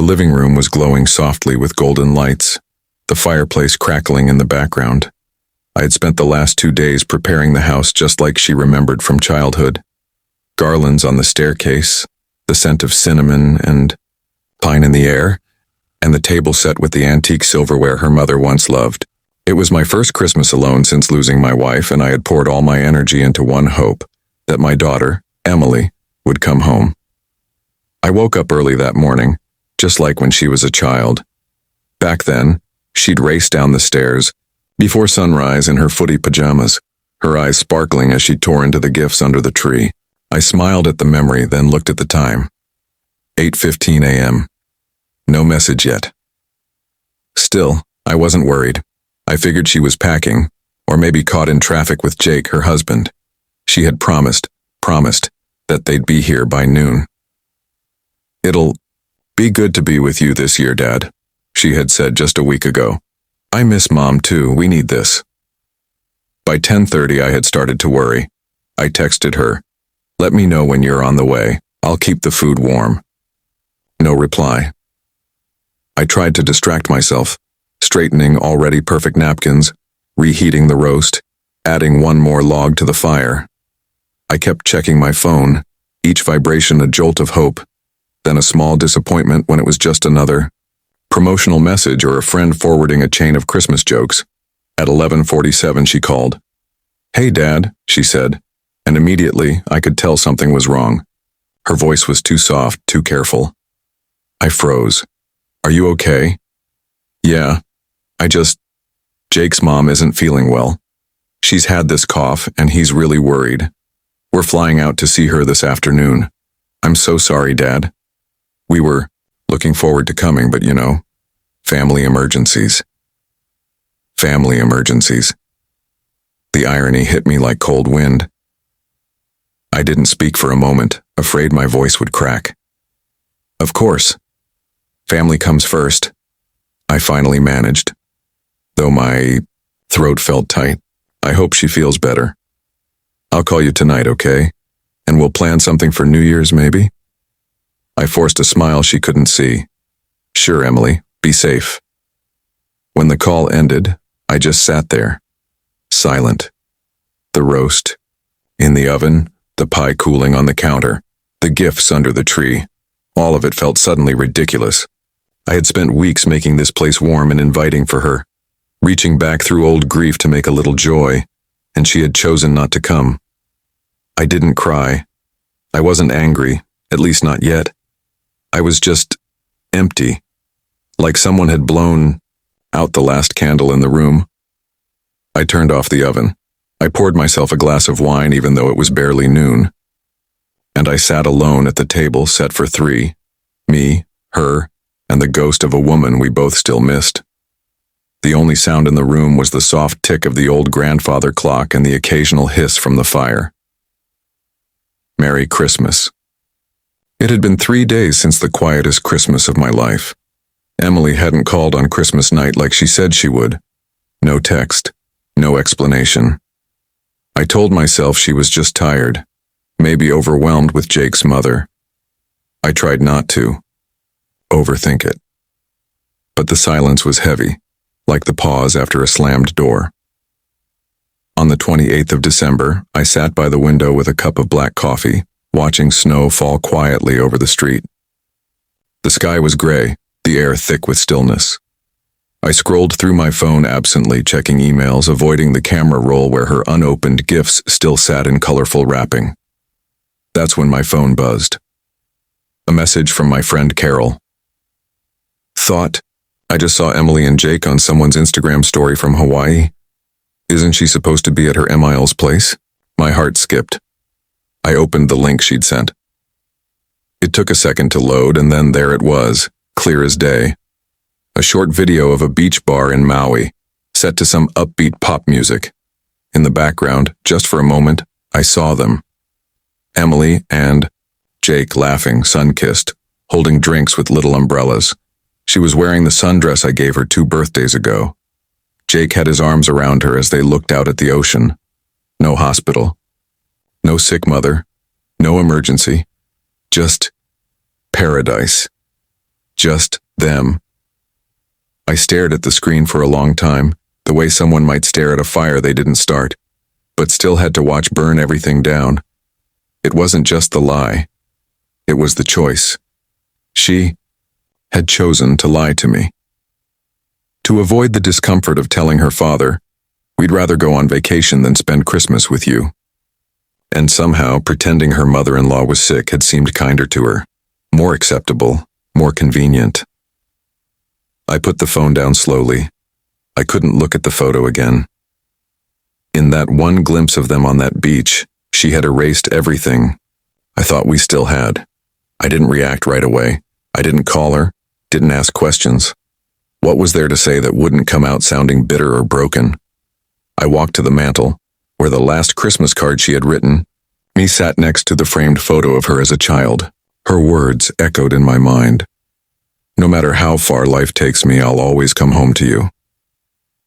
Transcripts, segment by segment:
living room was glowing softly with golden lights, the fireplace crackling in the background. I had spent the last 2 days preparing the house just like she remembered from childhood. Garlands on the staircase, the scent of cinnamon and pine in the air, and the table set with the antique silverware her mother once loved. It was my first Christmas alone since losing my wife, and I had poured all my energy into one hope, that my daughter, Emily, would come home. I woke up early that morning, just like when she was a child. Back then, she'd race down the stairs, before sunrise in her footy pajamas, her eyes sparkling as she tore into the gifts under the tree. I smiled at the memory, then looked at the time. 8:15 a.m. No message yet. Still, I wasn't worried. I figured she was packing, or maybe caught in traffic with Jake, her husband. She had promised that they'd be here by noon. "It'll be good to be with you this year, Dad," she had said just a week ago. "I miss Mom too, we need this." By 10:30 I had started to worry. I texted her, "Let me know when you're on the way, I'll keep the food warm." No reply. I tried to distract myself, straightening already perfect napkins, reheating the roast, adding one more log to the fire. I kept checking my phone, each vibration a jolt of hope, then a small disappointment when it was just another promotional message or a friend forwarding a chain of Christmas jokes. At 11:47 she called. "Hey Dad," she said, and immediately I could tell something was wrong. Her voice was too soft, too careful. I froze. "Are you okay?" "Yeah. Jake's mom isn't feeling well. She's had this cough and he's really worried. We're flying out to see her this afternoon. I'm so sorry, Dad. We were looking forward to coming, but family emergencies." Family emergencies. The irony hit me like cold wind. I didn't speak for a moment, afraid my voice would crack. "Of course. Family comes first," I finally managed, though my throat felt tight. "I hope she feels better. I'll call you tonight, okay? And we'll plan something for New Year's, maybe?" I forced a smile she couldn't see. "Sure, Emily, be safe." When the call ended, I just sat there, silent. The roast in the oven, the pie cooling on the counter, the gifts under the tree. All of it felt suddenly ridiculous. I had spent weeks making this place warm and inviting for her, reaching back through old grief to make a little joy, and she had chosen not to come. I didn't cry. I wasn't angry, at least not yet. I was just empty, like someone had blown out the last candle in the room. I turned off the oven. I poured myself a glass of wine even though it was barely noon. And I sat alone at the table set for 3, me, her, and the ghost of a woman we both still missed. The only sound in the room was the soft tick of the old grandfather clock and the occasional hiss from the fire. Merry Christmas. It had been 3 days since the quietest Christmas of my life. Emily hadn't called on Christmas night like she said she would. No text, no explanation. I told myself she was just tired, maybe overwhelmed with Jake's mother. I tried not to overthink it. But the silence was heavy, like the pause after a slammed door. On the 28th of December, I sat by the window with a cup of black coffee, watching snow fall quietly over the street. The sky was gray, the air thick with stillness. I scrolled through my phone absently, checking emails, avoiding the camera roll where her unopened gifts still sat in colorful wrapping. That's when my phone buzzed. A message from my friend Carol. "Thought, I just saw Emily and Jake on someone's Instagram story from Hawaii. Isn't she supposed to be at her Emil's place?" My heart skipped. I opened the link she'd sent. It took a second to load, and then there it was, clear as day. A short video of a beach bar in Maui, set to some upbeat pop music. In the background, just for a moment, I saw them. Emily and Jake laughing, sun-kissed, holding drinks with little umbrellas. She was wearing the sundress I gave her 2 birthdays ago. Jake had his arms around her as they looked out at the ocean. No hospital. No sick mother. No emergency. Just paradise. Just them. I stared at the screen for a long time, the way someone might stare at a fire they didn't start, but still had to watch burn everything down. It wasn't just the lie. It was the choice. She had chosen to lie to me. To avoid the discomfort of telling her father, we'd rather go on vacation than spend Christmas with you. And somehow, pretending her mother-in-law was sick had seemed kinder to her, more acceptable, more convenient. I put the phone down slowly. I couldn't look at the photo again. In that one glimpse of them on that beach, she had erased everything I thought we still had. I didn't react right away. I didn't call her, didn't ask questions. What was there to say that wouldn't come out sounding bitter or broken? I walked to the mantel, where the last Christmas card she had written, me sat next to the framed photo of her as a child. Her words echoed in my mind. No matter how far life takes me, I'll always come home to you.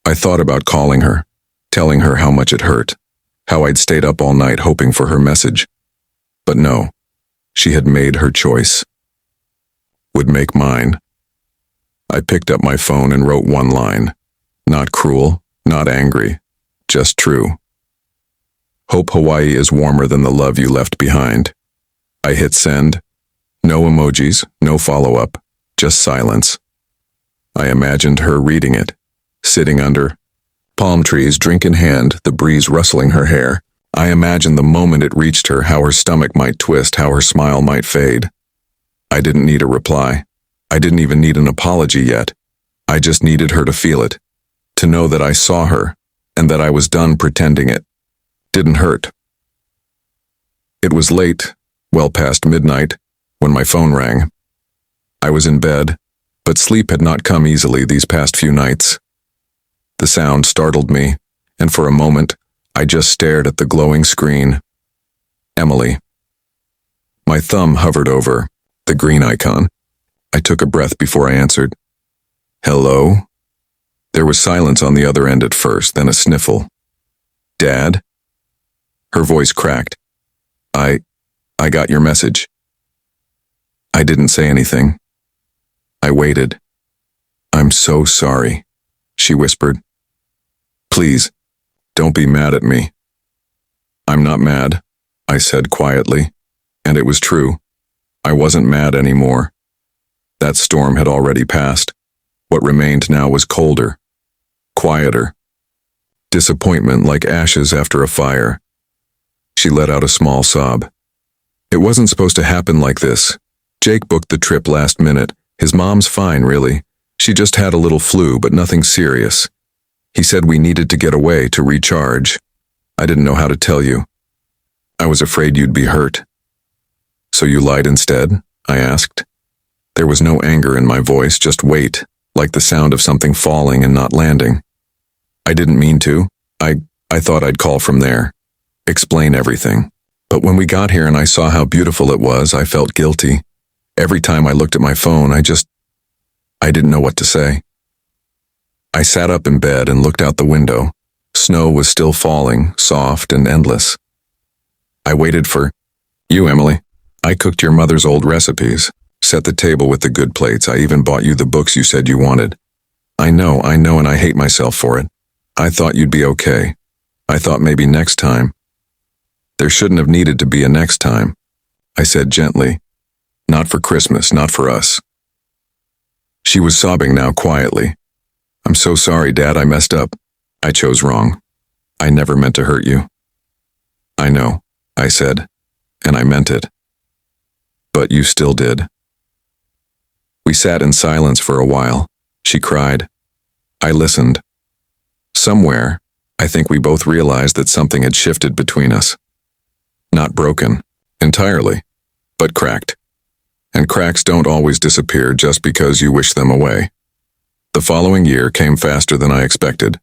I thought about calling her, telling her how much it hurt, how I'd stayed up all night hoping for her message. But no, she had made her choice. Would make mine. I picked up my phone and wrote one line. Not cruel, not angry, just true. Hope Hawaii is warmer than the love you left behind. I hit send. No emojis, no follow-up, just silence. I imagined her reading it, sitting under palm trees, drink in hand, the breeze rustling her hair. I imagined the moment it reached her, how her stomach might twist, how her smile might fade. I didn't need a reply. I didn't even need an apology yet. I just needed her to feel it, to know that I saw her, and that I was done pretending it didn't hurt. It was late, well past midnight, when my phone rang. I was in bed, but sleep had not come easily these past few nights. The sound startled me, and for a moment, I just stared at the glowing screen. Emily. My thumb hovered over the green icon. I took a breath before I answered. Hello? There was silence on the other end at first, then a sniffle. Dad? Her voice cracked. I got your message. I didn't say anything. I waited. I'm so sorry, she whispered. Please, don't be mad at me. I'm not mad, I said quietly, and it was true. I wasn't mad anymore. That storm had already passed. What remained now was colder, quieter. Disappointment like ashes after a fire. She let out a small sob. It wasn't supposed to happen like this. Jake booked the trip last minute. His mom's fine, really. She just had a little flu, but nothing serious. He said we needed to get away to recharge. I didn't know how to tell you. I was afraid you'd be hurt. So you lied instead? I asked. There was no anger in my voice, just weight, like the sound of something falling and not landing. I didn't mean to. I thought I'd call from there. Explain everything. But when we got here and I saw how beautiful it was, I felt guilty. Every time I looked at my phone, I didn't know what to say. I sat up in bed and looked out the window. Snow was still falling, soft and endless. I waited for you, Emily. I cooked your mother's old recipes, set the table with the good plates. I even bought you the books you said you wanted. I know, and I hate myself for it. I thought you'd be okay. I thought maybe next time. There shouldn't have needed to be a next time, I said gently. Not for Christmas, not for us. She was sobbing now quietly. I'm so sorry, Dad, I messed up. I chose wrong. I never meant to hurt you. I know, I said, and I meant it. But you still did. We sat in silence for a while. She cried. I listened. Somewhere, I think we both realized that something had shifted between us. Not broken, entirely, but cracked. And cracks don't always disappear just because you wish them away. The following year came faster than I expected.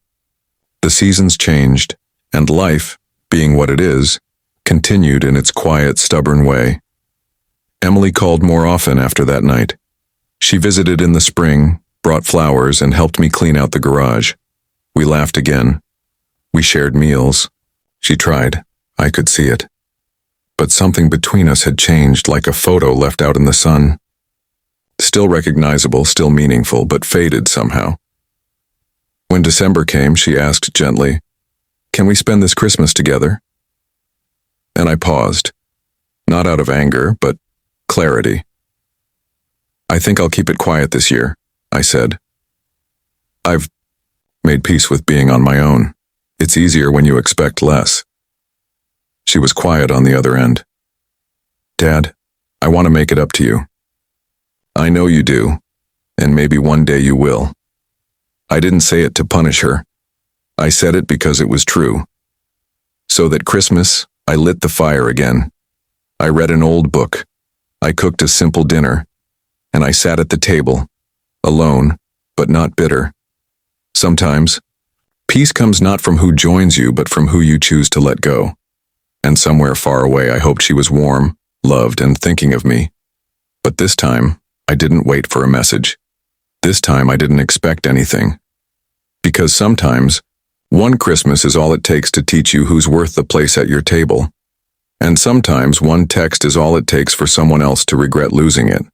The seasons changed, and life, being what it is, continued in its quiet, stubborn way. Emily called more often after that night. She visited in the spring, brought flowers, and helped me clean out the garage. We laughed again. We shared meals. She tried. I could see it. But something between us had changed, like a photo left out in the sun. Still recognizable, still meaningful, but faded somehow. When December came, she asked gently, "Can we spend this Christmas together?" And I paused, not out of anger, but clarity. "I think I'll keep it quiet this year," I said. "I've made peace with being on my own. It's easier when you expect less." She was quiet on the other end. "Dad, I want to make it up to you." "I know you do, and maybe one day you will." I didn't say it to punish her. I said it because it was true. So that Christmas, I lit the fire again. I read an old book. I cooked a simple dinner. And I sat at the table, alone, but not bitter. Sometimes, peace comes not from who joins you, but from who you choose to let go. And somewhere far away, I hoped she was warm, loved, and thinking of me. But this time, I didn't wait for a message. This time, I didn't expect anything. Because sometimes, one Christmas is all it takes to teach you who's worth the place at your table. And sometimes, one text is all it takes for someone else to regret losing it.